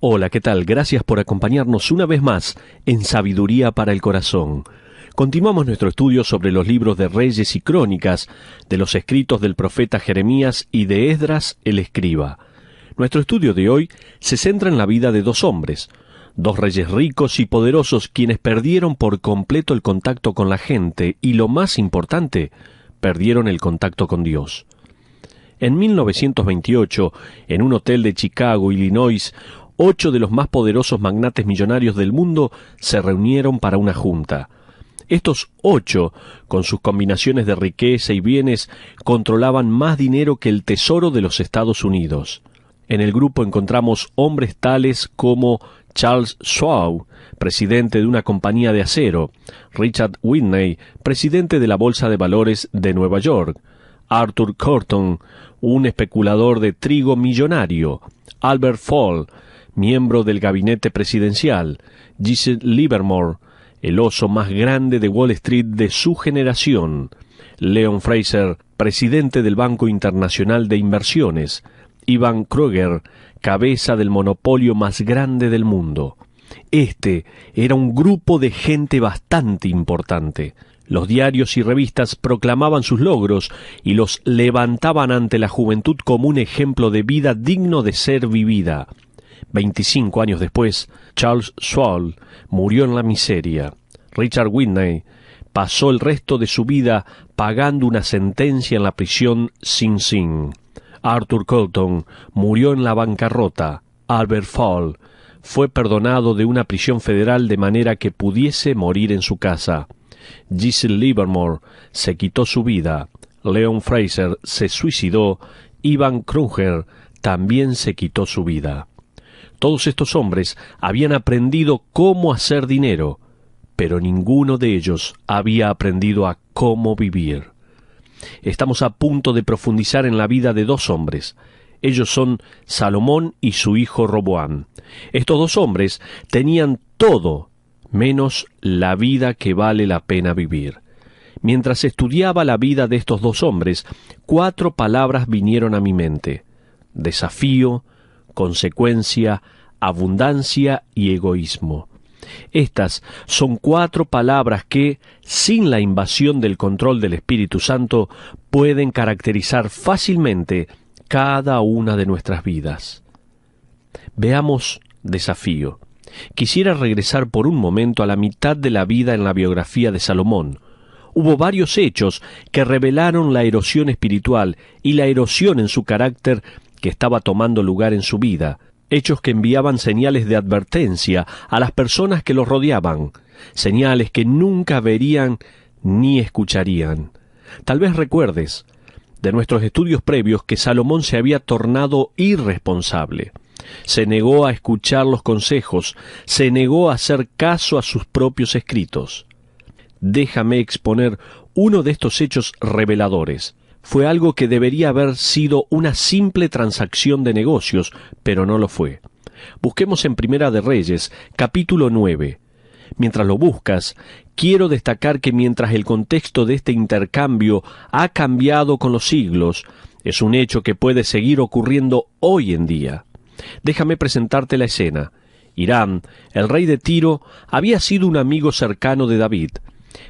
Hola, ¿qué tal? Gracias por acompañarnos una vez más en Sabiduría para el Corazón. Continuamos nuestro estudio sobre los libros de Reyes y Crónicas, de los escritos del profeta Jeremías y de Esdras el escriba. Nuestro estudio de hoy se centra en la vida de dos hombres, dos reyes ricos y poderosos quienes perdieron por completo el contacto con la gente y, lo más importante, perdieron el contacto con Dios. En 1928, en un hotel de Chicago, Illinois, 8 de los más poderosos magnates millonarios del mundo se reunieron para una junta. Estos 8, con sus combinaciones de riqueza y bienes, controlaban más dinero que el tesoro de los Estados Unidos. En el grupo encontramos hombres tales como Charles Schwab, presidente de una compañía de acero; Richard Whitney, presidente de la Bolsa de Valores de Nueva York; Arthur Corton, un especulador de trigo millonario; Albert Fall, miembro del gabinete presidencial; Jesse Livermore, el oso más grande de Wall Street de su generación; Leon Fraser, presidente del Banco Internacional de Inversiones; Ivan Kreuger, cabeza del monopolio más grande del mundo. Este era un grupo de gente bastante importante. Los diarios y revistas proclamaban sus logros y los levantaban ante la juventud como un ejemplo de vida digno de ser vivida. 25 años después, Charles Schwab murió en la miseria. Richard Whitney pasó el resto de su vida pagando una sentencia en la prisión Sing Sing. Arthur Colton murió en la bancarrota. Albert Fall fue perdonado de una prisión federal de manera que pudiese morir en su casa. Jesse Livermore se quitó su vida. Leon Fraser se suicidó. Ivan Kreuger también se quitó su vida. Todos estos hombres habían aprendido cómo hacer dinero, pero ninguno de ellos había aprendido a cómo vivir. Estamos a punto de profundizar en la vida de dos hombres. Ellos son Salomón y su hijo Roboam. Estos dos hombres tenían todo, menos la vida que vale la pena vivir. Mientras estudiaba la vida de estos dos hombres, 4 palabras vinieron a mi mente: desafío, consecuencia, abundancia y egoísmo. Estas son 4 palabras que, sin la invasión del control del Espíritu Santo, pueden caracterizar fácilmente cada una de nuestras vidas. Veamos desafío. Quisiera regresar por un momento a la mitad de la vida en la biografía de Salomón. Hubo varios hechos que revelaron la erosión espiritual y la erosión en su carácter que estaba tomando lugar en su vida, hechos que enviaban señales de advertencia a las personas que los rodeaban, señales que nunca verían ni escucharían. Tal vez recuerdes de nuestros estudios previos que Salomón se había tornado irresponsable. Se negó a escuchar los consejos, se negó a hacer caso a sus propios escritos. Déjame exponer uno de estos hechos reveladores. Fue algo que debería haber sido una simple transacción de negocios, pero no lo fue. Busquemos en Primera de Reyes, capítulo 9. Mientras lo buscas, quiero destacar que mientras el contexto de este intercambio ha cambiado con los siglos, es un hecho que puede seguir ocurriendo hoy en día. Déjame presentarte la escena. Hiram, el rey de Tiro, había sido un amigo cercano de David.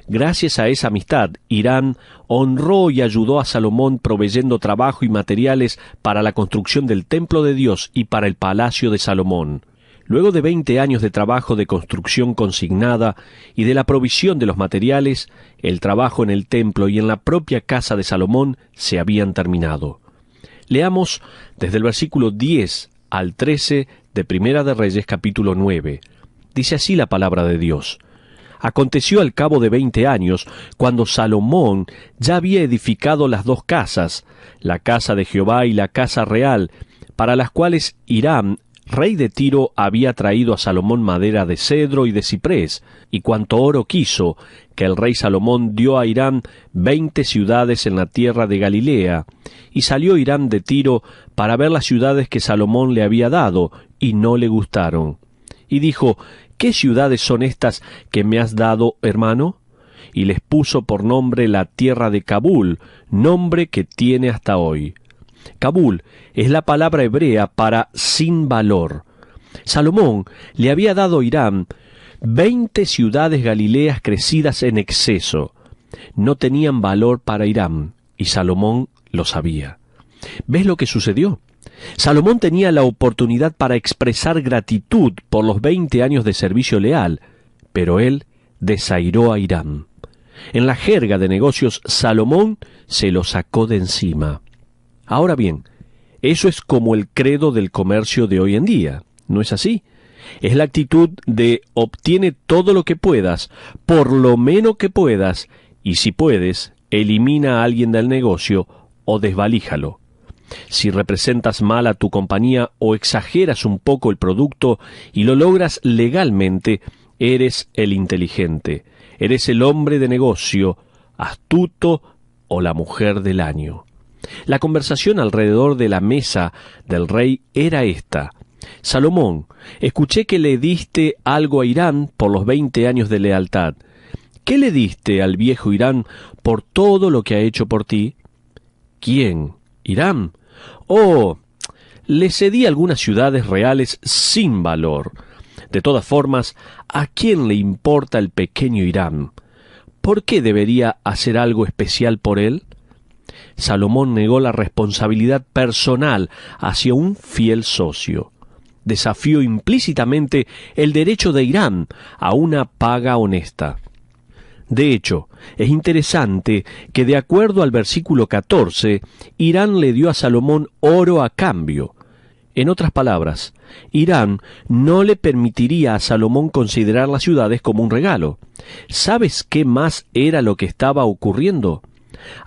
Gracias a esa amistad, Hiram honró y ayudó a Salomón proveyendo trabajo y materiales para la construcción del templo de Dios y para el palacio de Salomón. Luego de 20 años de trabajo de construcción consignada y de la provisión de los materiales, el trabajo en el templo y en la propia casa de Salomón se habían terminado. Leamos desde el versículo 10 al 13 de Primera de Reyes capítulo 9. Dice así la palabra de Dios. Aconteció al cabo de 20 años, cuando Salomón ya había edificado las 2 casas, la casa de Jehová y la casa real, para las cuales Hiram, rey de Tiro, había traído a Salomón madera de cedro y de ciprés, y cuanto oro quiso, que el rey Salomón dio a Hiram 20 ciudades en la tierra de Galilea. Y salió Hiram de Tiro para ver las ciudades que Salomón le había dado, y no le gustaron. Y dijo: ¿Qué ciudades son estas que me has dado, hermano? Y les puso por nombre la tierra de Kabul, nombre que tiene hasta hoy. Kabul es la palabra hebrea para sin valor. Salomón le había dado a Hiram 20 ciudades galileas crecidas en exceso. No tenían valor para Hiram, y Salomón lo sabía. ¿Ves lo que sucedió? Salomón tenía la oportunidad para expresar gratitud por los 20 años de servicio leal, pero él desairó a Hiram. En la jerga de negocios, Salomón se lo sacó de encima. Ahora bien, eso es como el credo del comercio de hoy en día, ¿no es así? Es la actitud de obtiene todo lo que puedas, por lo menos que puedas, y si puedes, elimina a alguien del negocio o desvalíjalo. Si representas mal a tu compañía o exageras un poco el producto y lo logras legalmente, eres el inteligente, eres el hombre de negocio, astuto o la mujer del año. La conversación alrededor de la mesa del rey era esta: Salomón, escuché que le diste algo a Hiram por los 20 años de lealtad. ¿Qué le diste al viejo Hiram por todo lo que ha hecho por ti? ¿Quién? ¿Hiram? Oh, le cedí algunas ciudades reales sin valor. De todas formas, ¿a quién le importa el pequeño Hiram? ¿Por qué debería hacer algo especial por él? Salomón negó la responsabilidad personal hacia un fiel socio. Desafió implícitamente el derecho de Hiram a una paga honesta. De hecho, es interesante que de acuerdo al versículo 14, Hiram le dio a Salomón oro a cambio. En otras palabras, Hiram no le permitiría a Salomón considerar las ciudades como un regalo. ¿Sabes qué más era lo que estaba ocurriendo?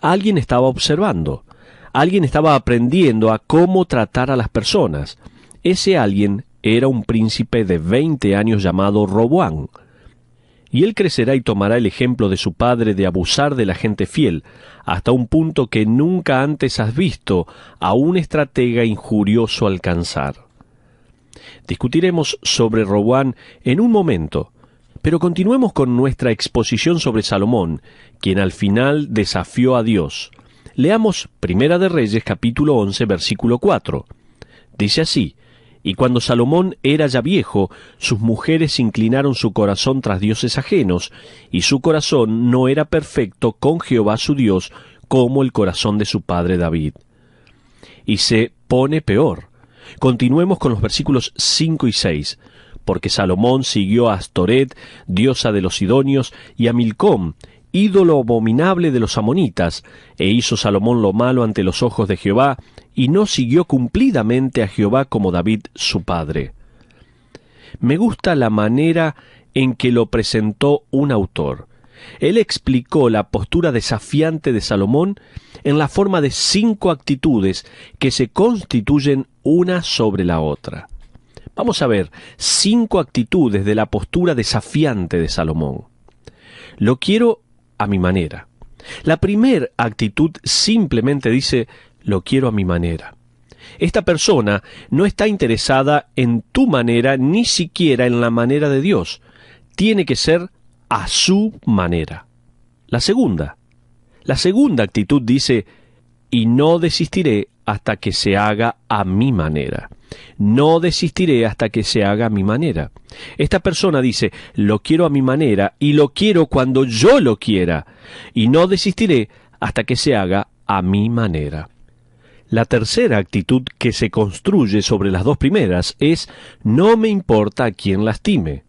Alguien estaba observando. Alguien estaba aprendiendo a cómo tratar a las personas. Ese alguien era un príncipe de 20 años llamado Roboam. Y él crecerá y tomará el ejemplo de su padre de abusar de la gente fiel, hasta un punto que nunca antes has visto a un estratega injurioso alcanzar. Discutiremos sobre Roboam en un momento, pero continuemos con nuestra exposición sobre Salomón, quien al final desafió a Dios. Leamos Primera de Reyes, capítulo 11, versículo 4. Dice así: Y cuando Salomón era ya viejo, sus mujeres inclinaron su corazón tras dioses ajenos, y su corazón no era perfecto con Jehová su Dios, como el corazón de su padre David. Y se pone peor. Continuemos con los versículos 5 y 6. Porque Salomón siguió a Astoret, diosa de los sidonios, y a Milcom, ídolo abominable de los amonitas, e hizo Salomón lo malo ante los ojos de Jehová, y no siguió cumplidamente a Jehová como David su padre. Me gusta la manera en que lo presentó un autor. Él explicó la postura desafiante de Salomón en la forma de 5 actitudes que se constituyen una sobre la otra. Vamos a ver 5 actitudes de la postura desafiante de Salomón. Lo quiero a mi manera. La primera actitud simplemente dice: lo quiero a mi manera. Esta persona no está interesada en tu manera, ni siquiera en la manera de Dios. Tiene que ser a su manera. La segunda actitud dice: y no desistiré hasta que se haga a mi manera. No desistiré hasta que se haga a mi manera. Esta persona dice: lo quiero a mi manera y lo quiero cuando yo lo quiera, y no desistiré hasta que se haga a mi manera. La tercera actitud que se construye sobre las 2 primeras es: no me importa a quién lastime.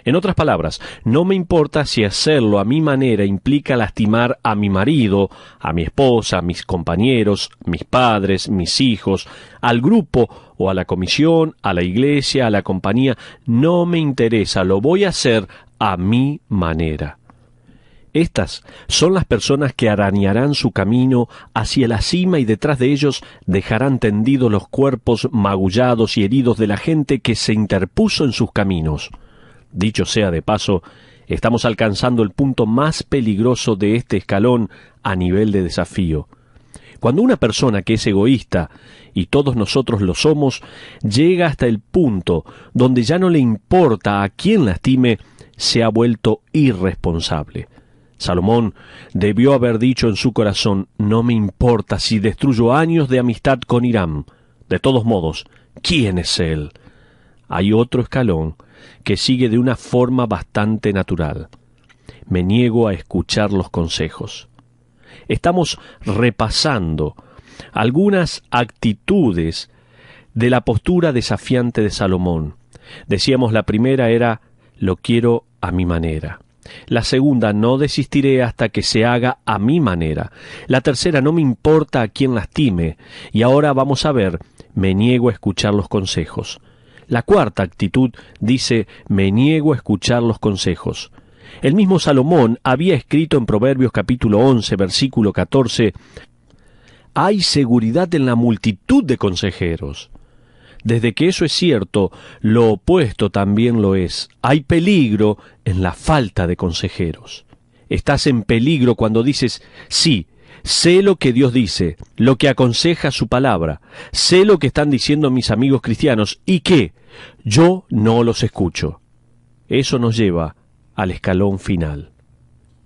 En otras palabras, no me importa si hacerlo a mi manera implica lastimar a mi marido, a mi esposa, a mis compañeros, mis padres, mis hijos, al grupo o a la comisión, a la iglesia, a la compañía. No me interesa, lo voy a hacer a mi manera. Estas son las personas que arañarán su camino hacia la cima y detrás de ellos dejarán tendidos los cuerpos magullados y heridos de la gente que se interpuso en sus caminos. Dicho sea de paso, estamos alcanzando el punto más peligroso de este escalón a nivel de desafío. Cuando una persona que es egoísta, y todos nosotros lo somos, llega hasta el punto donde ya no le importa a quién lastime, se ha vuelto irresponsable. Salomón debió haber dicho en su corazón: no me importa si destruyo años de amistad con Hiram. De todos modos, ¿quién es él? hay otro escalón que sigue de una forma bastante natural. Me niego a escuchar los consejos. Estamos repasando algunas actitudes de la postura desafiante de Salomón. Decíamos, la primera era, lo quiero a mi manera. La segunda, no desistiré hasta que se haga a mi manera. La tercera, no me importa a quién lastime. Y ahora vamos a ver, me niego a escuchar los consejos. La cuarta actitud dice, me niego a escuchar los consejos. El mismo Salomón había escrito en Proverbios capítulo 11, versículo 14, hay seguridad en la multitud de consejeros. Desde que eso es cierto, lo opuesto también lo es. Hay peligro en la falta de consejeros. Estás en peligro cuando dices, sí, sé lo que Dios dice, lo que aconseja su palabra, sé lo que están diciendo mis amigos cristianos, ¿y qué? Yo no los escucho. Eso nos lleva al escalón final.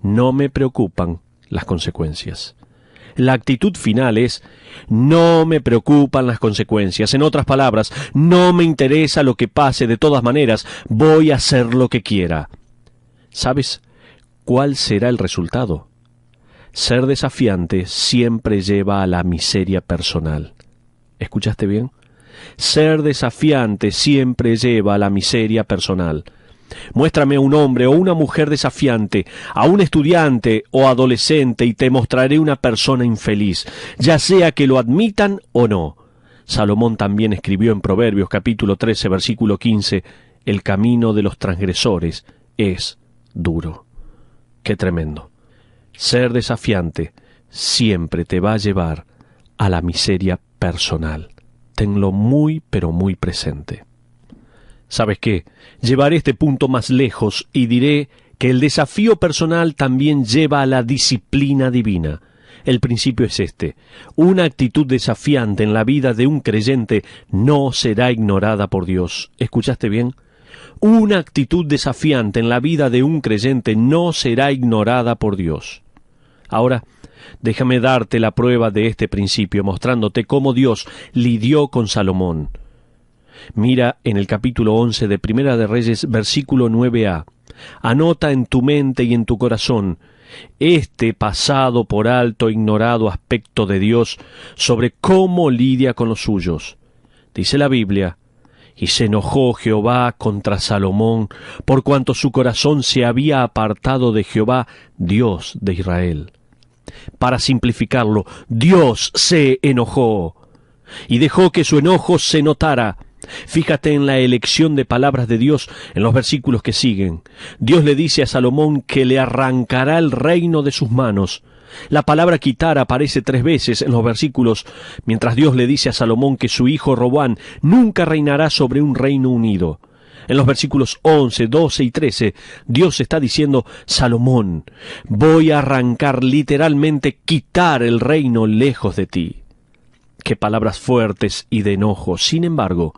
No me preocupan las consecuencias. La actitud final es, no me preocupan las consecuencias. En otras palabras, no me interesa lo que pase, de todas maneras, voy a hacer lo que quiera. ¿Sabes cuál será el resultado? Ser desafiante siempre lleva a la miseria personal. ¿Escuchaste bien? Ser desafiante siempre lleva a la miseria personal. Muéstrame a un hombre o una mujer desafiante, a un estudiante o adolescente, y te mostraré una persona infeliz, ya sea que lo admitan o no. Salomón también escribió en Proverbios capítulo 13, versículo 15, el camino de los transgresores es duro. ¡Qué tremendo! Ser desafiante siempre te va a llevar a la miseria personal. Tenlo muy, pero muy presente. ¿Sabes qué? Llevaré este punto más lejos y diré que el desafío personal también lleva a la disciplina divina. El principio es este: una actitud desafiante en la vida de un creyente no será ignorada por Dios. ¿Escuchaste bien? Una actitud desafiante en la vida de un creyente no será ignorada por Dios. Ahora, déjame darte la prueba de este principio, mostrándote cómo Dios lidió con Salomón. Mira en el capítulo 11 de Primera de Reyes, versículo 9a. Anota en tu mente y en tu corazón este pasado por alto, ignorado aspecto de Dios sobre cómo lidia con los suyos. Dice la Biblia, y se enojó Jehová contra Salomón, por cuanto su corazón se había apartado de Jehová, Dios de Israel. Para simplificarlo, Dios se enojó y dejó que su enojo se notara. Fíjate en la elección de palabras de Dios en los versículos que siguen. Dios le dice a Salomón que le arrancará el reino de sus manos. La palabra quitar aparece 3 veces en los versículos, mientras Dios le dice a Salomón que su hijo Roboam nunca reinará sobre un reino unido. En los versículos 11, 12 y 13, Dios está diciendo, Salomón, voy a arrancar, literalmente quitar el reino lejos de ti. Qué palabras fuertes y de enojo. Sin embargo,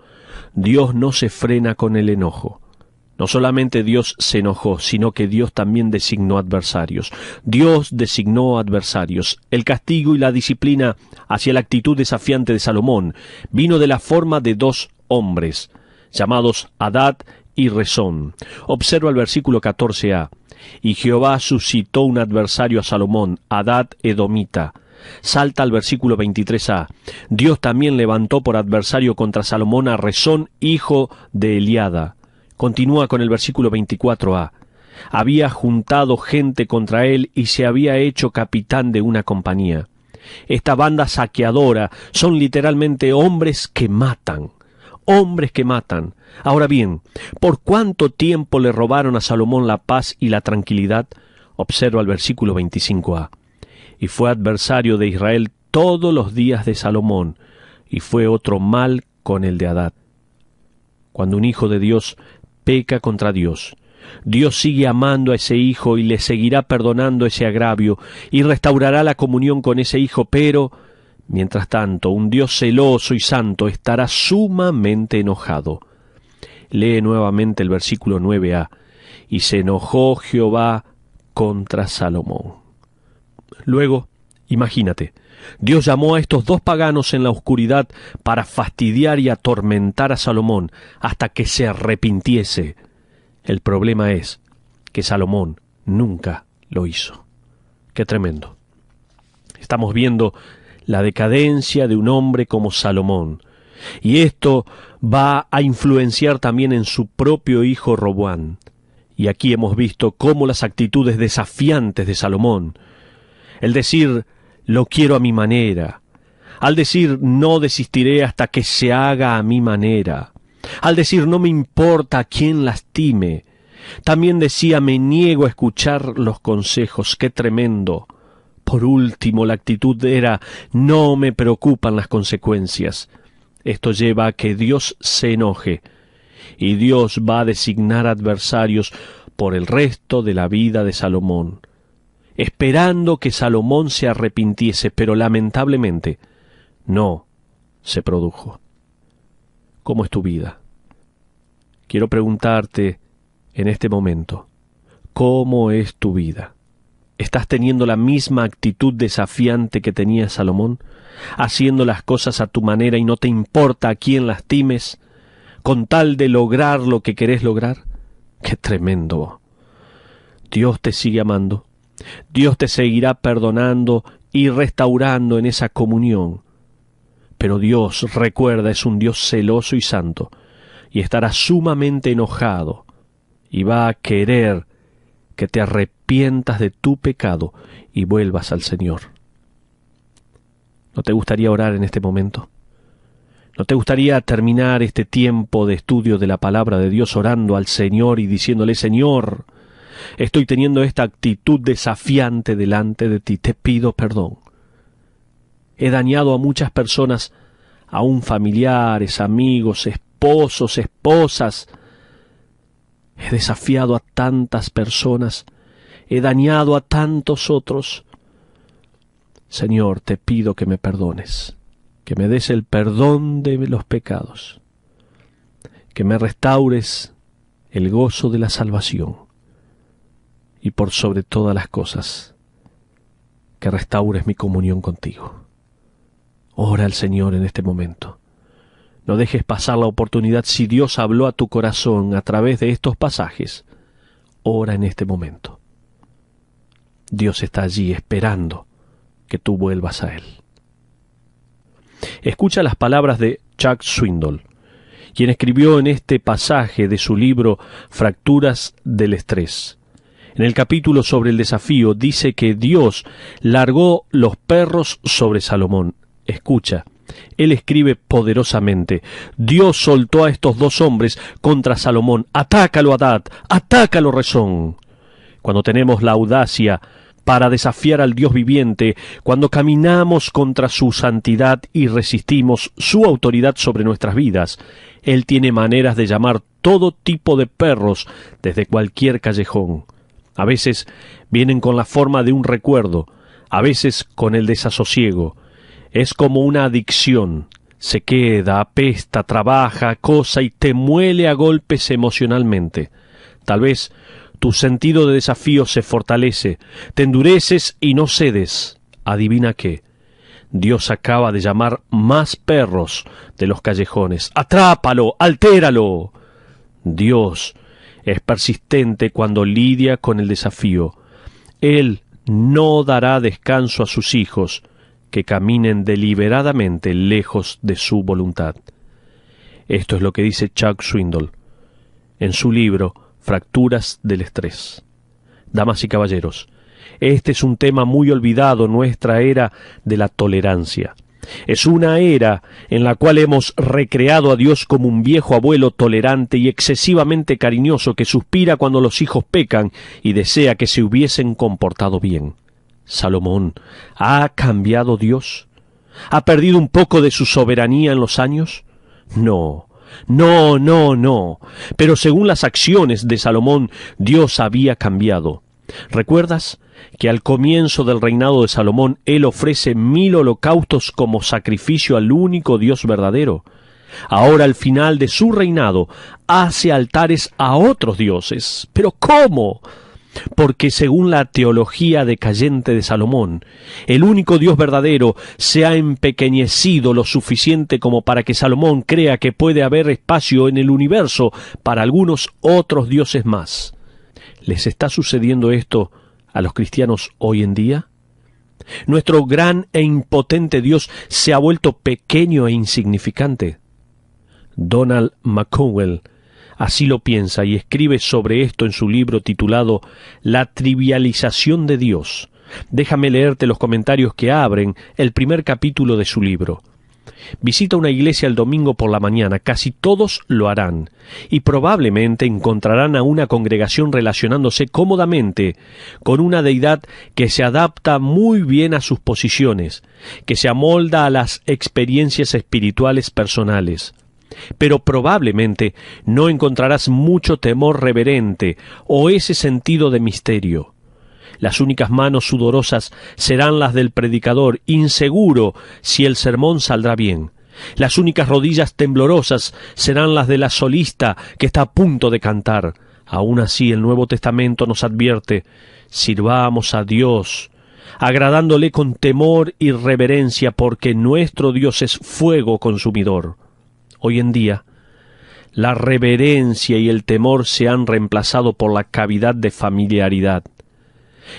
Dios no se frena con el enojo. No solamente Dios se enojó, sino que Dios también designó adversarios. Dios designó adversarios. El castigo y la disciplina hacia la actitud desafiante de Salomón vino de la forma de 2 hombres, llamados Hadad y Rezón. Observa el versículo 14a. Y Jehová suscitó un adversario a Salomón, Hadad edomita. Salta al versículo 23a. Dios también levantó por adversario contra Salomón a Rezón, hijo de Eliada. Continúa con el versículo 24a. Había juntado gente contra él y se había hecho capitán de una compañía. Esta banda saqueadora son literalmente hombres que matan. Hombres que matan. Ahora bien, ¿por cuánto tiempo le robaron a Salomón la paz y la tranquilidad? Observa el versículo 25a. Y fue adversario de Israel todos los días de Salomón, y fue otro mal con el de Hadad. Cuando un hijo de Dios peca contra Dios, Dios sigue amando a ese hijo y le seguirá perdonando ese agravio y restaurará la comunión con ese hijo, pero, mientras tanto, un Dios celoso y santo estará sumamente enojado. Lee nuevamente el versículo 9a. Y se enojó Jehová contra Salomón. Luego, imagínate, Dios llamó a estos dos paganos en la oscuridad para fastidiar y atormentar a Salomón hasta que se arrepintiese. El problema es que Salomón nunca lo hizo. ¡Qué tremendo! Estamos viendo la decadencia de un hombre como Salomón, y esto va a influenciar también en su propio hijo Roboam. Y aquí hemos visto cómo las actitudes desafiantes de Salomón, el decir, lo quiero a mi manera, al decir, no desistiré hasta que se haga a mi manera, al decir, no me importa a quién lastime, también decía, me niego a escuchar los consejos. ¡Qué tremendo! Por último, la actitud era, no me preocupan las consecuencias. Esto lleva a que Dios se enoje, y Dios va a designar adversarios por el resto de la vida de Salomón, esperando que Salomón se arrepintiese, pero lamentablemente no se produjo. ¿Cómo es tu vida? Quiero preguntarte en este momento, ¿cómo es tu vida? ¿Estás teniendo la misma actitud desafiante que tenía Salomón? ¿Haciendo las cosas a tu manera y no te importa a quién lastimes, con tal de lograr lo que querés lograr? ¡Qué tremendo! Dios te sigue amando. Dios te seguirá perdonando y restaurando en esa comunión. Pero Dios, recuerda, es un Dios celoso y santo, y estará sumamente enojado, y va a querer que te arrepientas de tu pecado y vuelvas al Señor. ¿No te gustaría orar en este momento? ¿No te gustaría terminar este tiempo de estudio de la palabra de Dios orando al Señor y diciéndole, Señor, estoy teniendo esta actitud desafiante delante de ti, te pido perdón. He dañado a muchas personas, aún familiares, amigos, esposos, esposas. He desafiado a tantas personas, he dañado a tantos otros. Señor, te pido que me perdones, que me des el perdón de los pecados, que me restaures el gozo de la salvación y por sobre todas las cosas, que restaures mi comunión contigo. Ora al Señor en este momento. No dejes pasar la oportunidad. Si Dios habló a tu corazón a través de estos pasajes, ora en este momento. Dios está allí esperando que tú vuelvas a Él. Escucha las palabras de Chuck Swindoll, quien escribió en este pasaje de su libro Fracturas del Estrés. En el capítulo sobre el desafío dice que Dios largó los perros sobre Salomón. Escucha. Él escribe poderosamente, Dios soltó a estos dos hombres contra Salomón. Atácalo, Hadad, atácalo, Rezón. Cuando tenemos la audacia para desafiar al Dios viviente, cuando caminamos contra su santidad y resistimos su autoridad sobre nuestras vidas, Él tiene maneras de llamar todo tipo de perros desde cualquier callejón. A veces vienen con la forma de un recuerdo, a veces con el desasosiego. Es como una adicción, se queda, apesta, trabaja, acosa y te muele a golpes emocionalmente. Tal vez tu sentido de desafío se fortalece, te endureces y no cedes. Adivina qué, Dios acaba de llamar más perros de los callejones. ¡Atrápalo! ¡Altéralo! Dios es persistente cuando lidia con el desafío. Él no dará descanso a sus hijos que caminen deliberadamente lejos de su voluntad. Esto es lo que dice Chuck Swindoll en su libro Fracturas del Estrés. Damas y caballeros, este es un tema muy olvidado en nuestra era de la tolerancia. Es una era en la cual hemos recreado a Dios como un viejo abuelo tolerante y excesivamente cariñoso que suspira cuando los hijos pecan y desea que se hubiesen comportado bien. Salomón, ¿ha cambiado Dios? ¿Ha perdido un poco de su soberanía en los años? No. Pero según las acciones de Salomón, Dios había cambiado. ¿Recuerdas que al comienzo del reinado de Salomón, él ofrece 1000 holocaustos como sacrificio al único Dios verdadero? Ahora, al final de su reinado, hace altares a otros dioses. ¿Pero cómo? porque según la teología decayente de Salomón, el único Dios verdadero se ha empequeñecido lo suficiente como para que Salomón crea que puede haber espacio en el universo para algunos otros dioses más. ¿Les está sucediendo esto a los cristianos hoy en día? ¿Nuestro gran e impotente Dios se ha vuelto pequeño e insignificante? Donald McCowell así lo piensa y escribe sobre esto en su libro titulado La trivialización de Dios. Déjame leerte los comentarios que abren el primer capítulo de su libro. Visita una iglesia el domingo por la mañana, casi todos lo harán, y probablemente encontrarán a una congregación relacionándose cómodamente con una deidad que se adapta muy bien a sus posiciones, que se amolda a las experiencias espirituales personales. Pero probablemente no encontrarás mucho temor reverente o ese sentido de misterio. Las únicas manos sudorosas serán las del predicador, inseguro si el sermón saldrá bien. Las únicas rodillas temblorosas serán las de la solista que está a punto de cantar. Aún así, el Nuevo Testamento nos advierte: sirvamos a Dios, agradándole con temor y reverencia, porque nuestro Dios es fuego consumidor. Hoy en día, la reverencia y el temor se han reemplazado por la cavidad de familiaridad.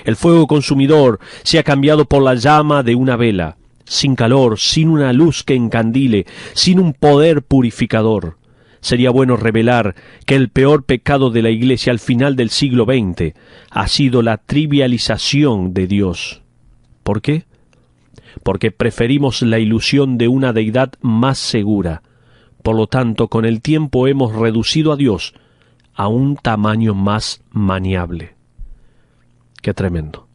El fuego consumidor se ha cambiado por la llama de una vela, sin calor, sin una luz que encandile, sin un poder purificador. Sería bueno revelar que el peor pecado de la Iglesia al final del siglo XX ha sido la trivialización de Dios. ¿Por qué? Porque preferimos la ilusión de una deidad más segura. Por lo tanto, con el tiempo hemos reducido a Dios a un tamaño más maniable. ¡Qué tremendo!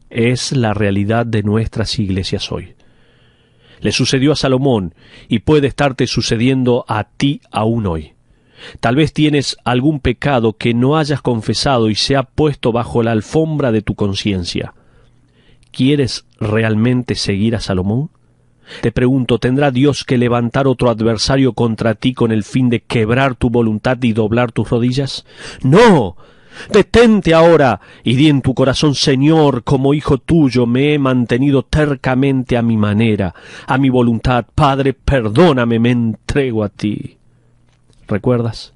Es la realidad de nuestras iglesias hoy. Le sucedió a Salomón y puede estarte sucediendo a ti aún hoy. Tal vez tienes algún pecado que no hayas confesado y se ha puesto bajo la alfombra de tu conciencia. ¿Quieres realmente seguir a Salomón? Te pregunto, ¿tendrá Dios que levantar otro adversario contra ti con el fin de quebrar tu voluntad y doblar tus rodillas? ¡No! Detente ahora y di en tu corazón: Señor, como hijo tuyo me he mantenido tercamente a mi manera, a mi voluntad. Padre, perdóname, me entrego a ti. ¿Recuerdas?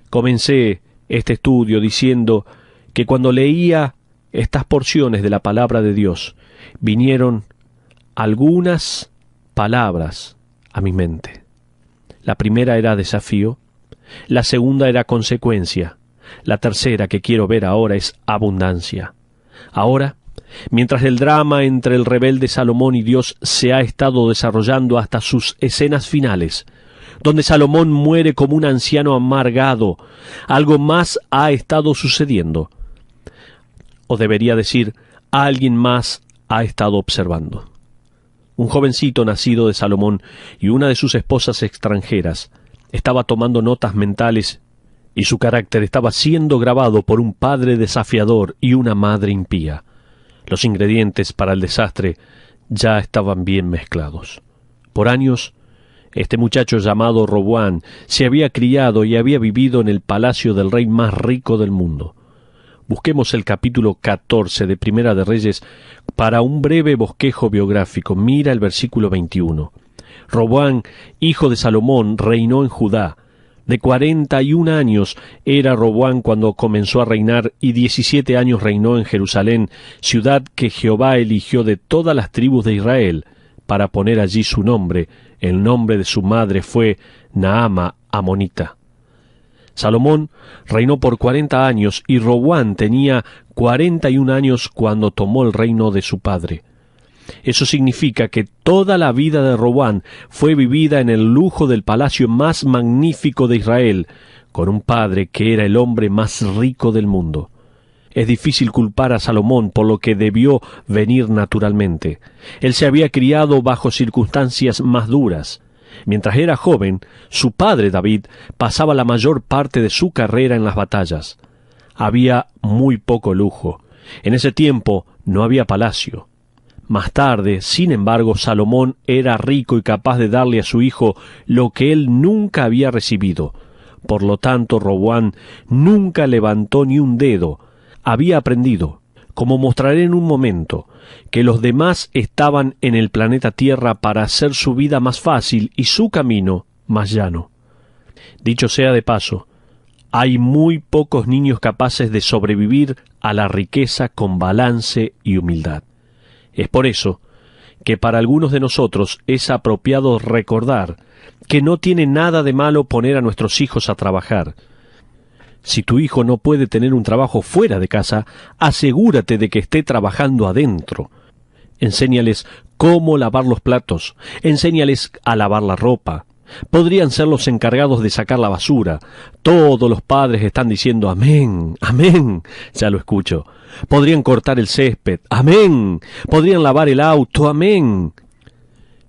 Comencé este estudio diciendo que cuando leía estas porciones de la palabra de Dios, vinieron algunas palabras a mi mente. La primera era desafío, la segunda era consecuencia, la tercera que quiero ver ahora es abundancia. Ahora, mientras el drama entre el rebelde Salomón y Dios se ha estado desarrollando hasta sus escenas finales, donde Salomón muere como un anciano amargado, algo más ha estado sucediendo. O debería decir, alguien más ha estado observando. Un jovencito nacido de Salomón y una de sus esposas extranjeras estaba tomando notas mentales y su carácter estaba siendo grabado por un padre desafiador y una madre impía. Los ingredientes para el desastre ya estaban bien mezclados. Por años, este muchacho llamado Roboam se había criado y había vivido en el palacio del rey más rico del mundo. Busquemos el capítulo 14 de Primera de Reyes para un breve bosquejo biográfico. Mira el versículo 21. Roboam, hijo de Salomón, reinó en Judá. De 41 años era Roboam cuando comenzó a reinar, y 17 años reinó en Jerusalén, ciudad que Jehová eligió de todas las tribus de Israel, para poner allí su nombre. El nombre de su madre fue Naama, amonita. Salomón reinó por 40 años y Roboam tenía 41 años cuando tomó el reino de su padre. Eso significa que toda la vida de Roboam fue vivida en el lujo del palacio más magnífico de Israel, con un padre que era el hombre más rico del mundo. Es difícil culpar a Salomón por lo que debió venir naturalmente. Él se había criado bajo circunstancias más duras. Mientras era joven, su padre David pasaba la mayor parte de su carrera en las batallas. Había muy poco lujo. En ese tiempo no había palacio. Más tarde, sin embargo, Salomón era rico y capaz de darle a su hijo lo que él nunca había recibido. Por lo tanto, Roboam nunca levantó ni un dedo había aprendido, como mostraré en un momento, que los demás estaban en el planeta Tierra para hacer su vida más fácil y su camino más llano. Dicho sea de paso, hay muy pocos niños capaces de sobrevivir a la riqueza con balance y humildad. Es por eso que para algunos de nosotros es apropiado recordar que no tiene nada de malo poner a nuestros hijos a trabajar. Si tu hijo no puede tener un trabajo fuera de casa, asegúrate de que esté trabajando adentro. Enséñales cómo lavar los platos, enséñales a lavar la ropa. Podrían ser los encargados de sacar la basura. Todos los padres están diciendo amén, amén. Ya lo escucho. Podrían cortar el césped, amén. Podrían lavar el auto, amén.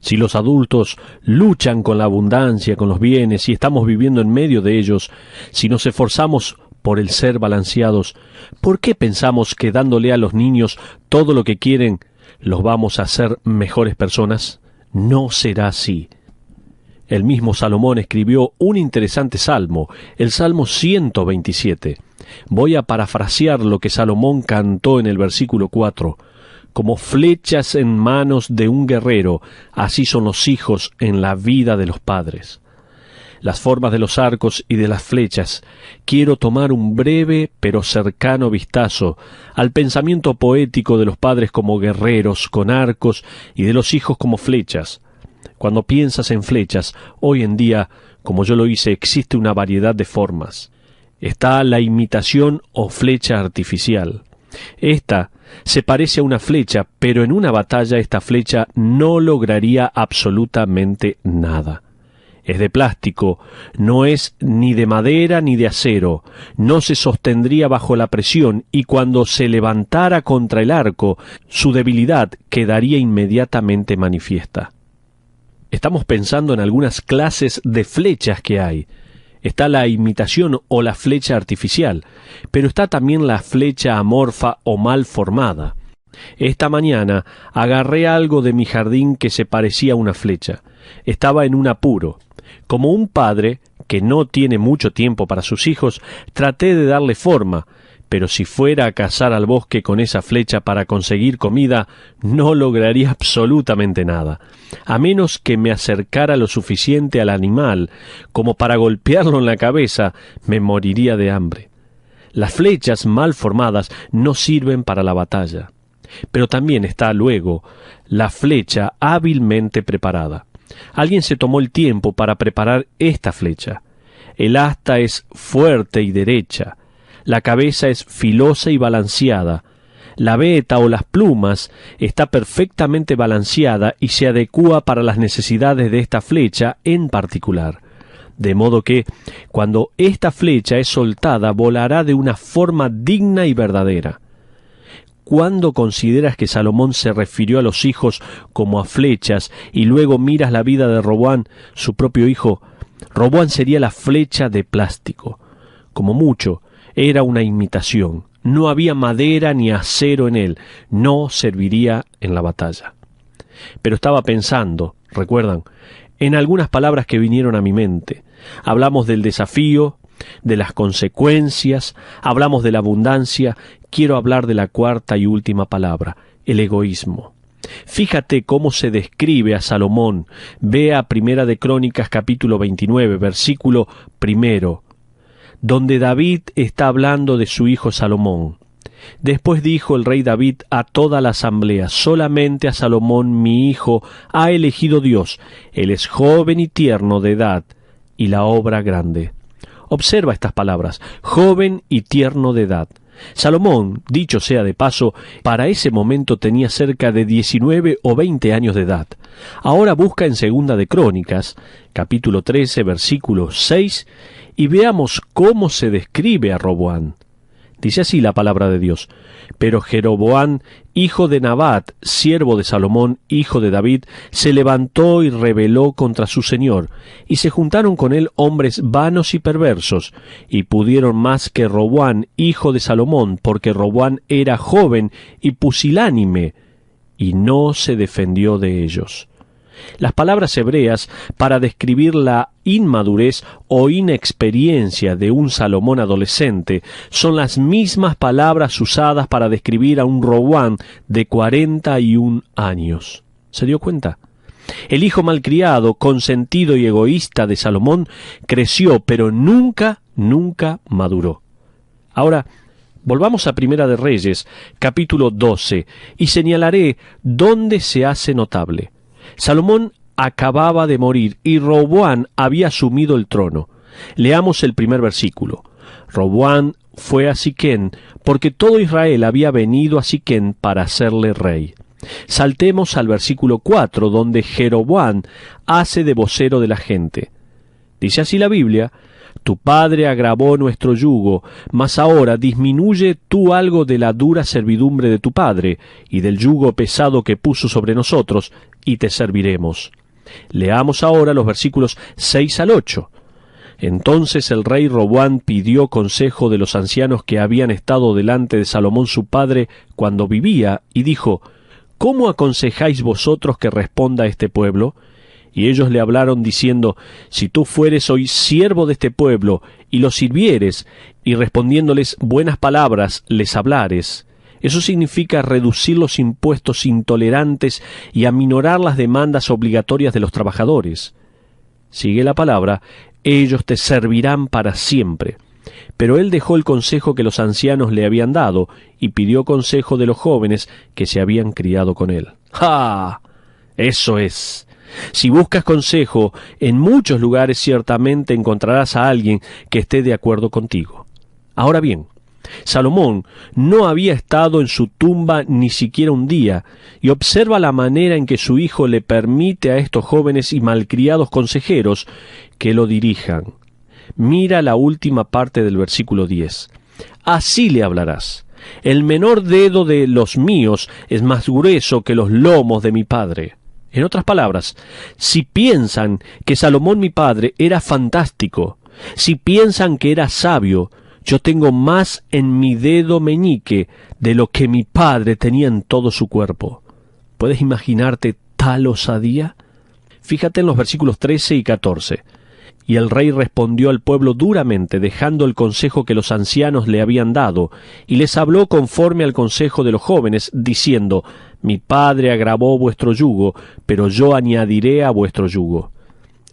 Si los adultos luchan con la abundancia, con los bienes, y estamos viviendo en medio de ellos, si nos esforzamos por el ser balanceados, ¿por qué pensamos que dándole a los niños todo lo que quieren, los vamos a hacer mejores personas? No será así. El mismo Salomón escribió un interesante salmo, el Salmo 127. Voy a parafrasear lo que Salomón cantó en el versículo 4. Como flechas en manos de un guerrero, así son los hijos en la vida de los padres. Las formas de los arcos y de las flechas. Quiero tomar un breve pero cercano vistazo al pensamiento poético de los padres como guerreros con arcos y de los hijos como flechas. Cuando piensas en flechas, hoy en día, como yo lo hice, existe una variedad de formas. Está la imitación o flecha artificial. Esta se parece a una flecha, pero en una batalla esta flecha no lograría absolutamente nada. Es de plástico, no es ni de madera ni de acero, no se sostendría bajo la presión y cuando se levantara contra el arco, su debilidad quedaría inmediatamente manifiesta. Estamos pensando en algunas clases de flechas que hay. Está la imitación o la flecha artificial, pero está también la flecha amorfa o mal formada. Esta mañana agarré algo de mi jardín que se parecía a una flecha. Estaba en un apuro. Como un padre que no tiene mucho tiempo para sus hijos, traté de darle forma, pero si fuera a cazar al bosque con esa flecha para conseguir comida, no lograría absolutamente nada, a menos que me acercara lo suficiente al animal como para golpearlo en la cabeza, me moriría de hambre. Las flechas mal formadas no sirven para la batalla. Pero también está, luego, la flecha hábilmente preparada. Alguien se tomó el tiempo para preparar esta flecha. El asta es fuerte y derecha. La cabeza es filosa y balanceada. La veta o las plumas está perfectamente balanceada y se adecúa para las necesidades de esta flecha en particular. De modo que, cuando esta flecha es soltada, volará de una forma digna y verdadera. ¿Cuándo consideras que Salomón se refirió a los hijos como a flechas y luego miras la vida de Roboam, su propio hijo? Roboam sería la flecha de plástico. Como mucho, era una imitación. No había madera ni acero en él. No serviría en la batalla. Pero estaba pensando, recuerdan, en algunas palabras que vinieron a mi mente. Hablamos del desafío, de las consecuencias, hablamos de la abundancia. Quiero hablar de la cuarta y última palabra, el egoísmo. Fíjate cómo se describe a Salomón. Vea Primera de Crónicas capítulo 29, versículo 1, donde David está hablando de su hijo Salomón. Después dijo el rey David a toda la asamblea: solamente a Salomón mi hijo ha elegido Dios. Él es joven y tierno de edad, y la obra grande. Observa estas palabras, joven y tierno de edad. Salomón, dicho sea de paso, para ese momento tenía cerca de 19 o 20 años de edad. Ahora busca en Segunda de Crónicas, capítulo 13, versículo 6, y veamos cómo se describe a Roboam. Dice así la palabra de Dios: pero Jeroboam, hijo de Nabat, siervo de Salomón, hijo de David, se levantó y rebeló contra su señor, y se juntaron con él hombres vanos y perversos, y pudieron más que Roboam, hijo de Salomón, porque Roboam era joven y pusilánime, y no se defendió de ellos. Las palabras hebreas para describir la inmadurez o inexperiencia de un Salomón adolescente son las mismas palabras usadas para describir a un Roboam de 41 años. ¿Se dio cuenta? El hijo malcriado, consentido y egoísta de Salomón creció, pero nunca maduró. Ahora, volvamos a Primera de Reyes, capítulo 12, y señalaré dónde se hace notable. Salomón acababa de morir y Roboam había asumido el trono. Leamos el primer versículo. Roboam fue a Siquén porque todo Israel había venido a Siquén para hacerle rey. Saltemos al versículo 4, donde Jeroboam hace de vocero de la gente. Dice así la Biblia: tu padre agravó nuestro yugo, mas ahora disminuye tú algo de la dura servidumbre de tu padre, y del yugo pesado que puso sobre nosotros, y te serviremos. Leamos ahora los versículos 6 al 8. Entonces el rey Roboam pidió consejo de los ancianos que habían estado delante de Salomón su padre cuando vivía, y dijo: ¿cómo aconsejáis vosotros que responda a este pueblo? Y ellos le hablaron diciendo: si tú fueres hoy siervo de este pueblo, y los sirvieres, y respondiéndoles buenas palabras les hablares. Eso significa reducir los impuestos intolerantes y aminorar las demandas obligatorias de los trabajadores. Sigue la palabra: ellos te servirán para siempre. Pero él dejó el consejo que los ancianos le habían dado, y pidió consejo de los jóvenes que se habían criado con él. ¡Ah! Eso es. Si buscas consejo, en muchos lugares ciertamente encontrarás a alguien que esté de acuerdo contigo. Ahora bien, Salomón no había estado en su tumba ni siquiera un día, y observa la manera en que su hijo le permite a estos jóvenes y malcriados consejeros que lo dirijan. Mira la última parte del versículo 10. Así le hablarás: el menor dedo de los míos es más grueso que los lomos de mi padre. En otras palabras, si piensan que Salomón mi padre era fantástico, si piensan que era sabio, yo tengo más en mi dedo meñique de lo que mi padre tenía en todo su cuerpo. ¿Puedes imaginarte tal osadía? Fíjate en los versículos 13 y 14. Y el rey respondió al pueblo duramente, dejando el consejo que los ancianos le habían dado, y les habló conforme al consejo de los jóvenes, diciendo: mi padre agravó vuestro yugo, pero yo añadiré a vuestro yugo.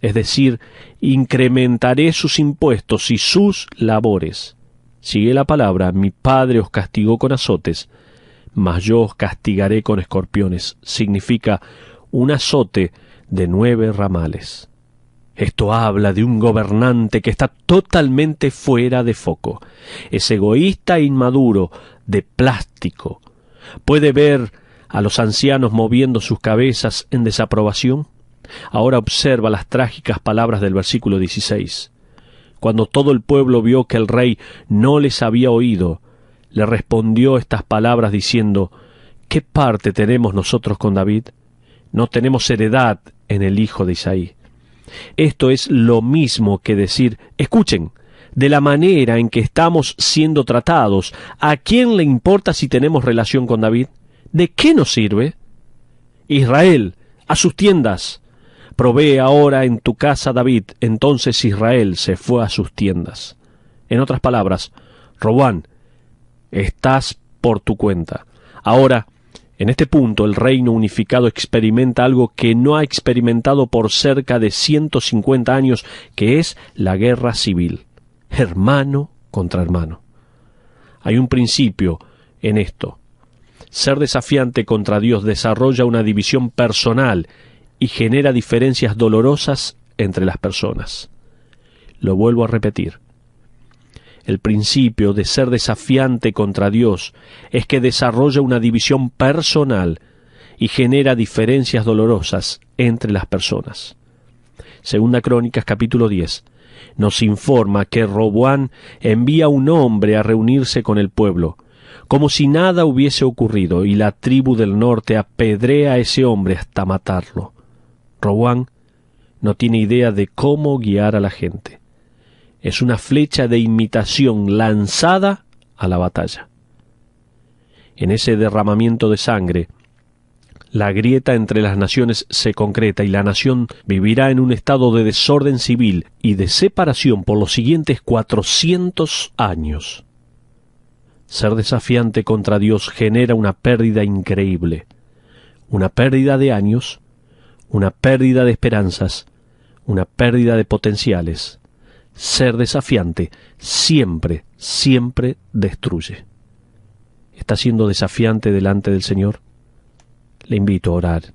Es decir, incrementaré sus impuestos y sus labores. Sigue la palabra: mi padre os castigó con azotes, mas yo os castigaré con escorpiones. Significa un azote de 9 ramales. Esto habla de un gobernante que está totalmente fuera de foco. Es egoísta e inmaduro, de plástico. ¿Puede ver a los ancianos moviendo sus cabezas en desaprobación? Ahora observa las trágicas palabras del versículo 16. Cuando todo el pueblo vio que el rey no les había oído, le respondió estas palabras diciendo: ¿qué parte tenemos nosotros con David? No tenemos heredad en el hijo de Isaí. Esto es lo mismo que decir: escuchen, de la manera en que estamos siendo tratados, ¿a quién le importa si tenemos relación con David? ¿De qué nos sirve? Israel, a sus tiendas. Provee ahora en tu casa David. Entonces Israel se fue a sus tiendas. En otras palabras: Roboam, estás por tu cuenta. Ahora, en este punto, el reino unificado experimenta algo que no ha experimentado por cerca de 150 años, que es la guerra civil. Hermano contra hermano. Hay un principio en esto. Ser desafiante contra Dios desarrolla una división personal y genera diferencias dolorosas entre las personas. Lo vuelvo a repetir. El principio de ser desafiante contra Dios es que desarrolla una división personal y genera diferencias dolorosas entre las personas. Segunda Crónicas capítulo 10 nos informa que Roboam envía un hombre a reunirse con el pueblo, como si nada hubiese ocurrido, y la tribu del norte apedrea a ese hombre hasta matarlo. Roboam no tiene idea de cómo guiar a la gente. Es una flecha de imitación lanzada a la batalla. En ese derramamiento de sangre, La grieta entre las naciones se concreta y la nación vivirá en un estado de desorden civil y de separación por los siguientes 400 años. Ser desafiante contra Dios genera una pérdida increíble, una pérdida de años, una pérdida de esperanzas, una pérdida de potenciales. Ser desafiante siempre, siempre destruye. ¿Está siendo desafiante delante del Señor? Le invito a orar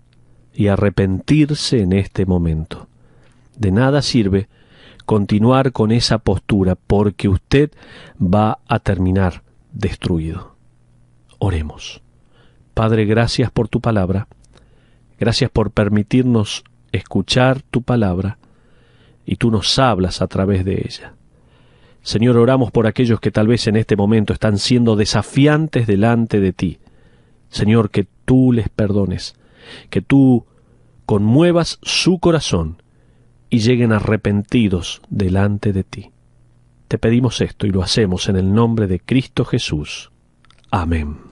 y a arrepentirse en este momento. De nada sirve continuar con esa postura porque usted va a terminar destruido. Oremos. Padre, gracias por tu palabra. Gracias por permitirnos escuchar tu palabra y tú nos hablas a través de ella. Señor, oramos por aquellos que tal vez en este momento están siendo desafiantes delante de ti. Señor, que tú les perdones, que tú conmuevas su corazón y lleguen arrepentidos delante de ti. Te pedimos esto y lo hacemos en el nombre de Cristo Jesús. Amén.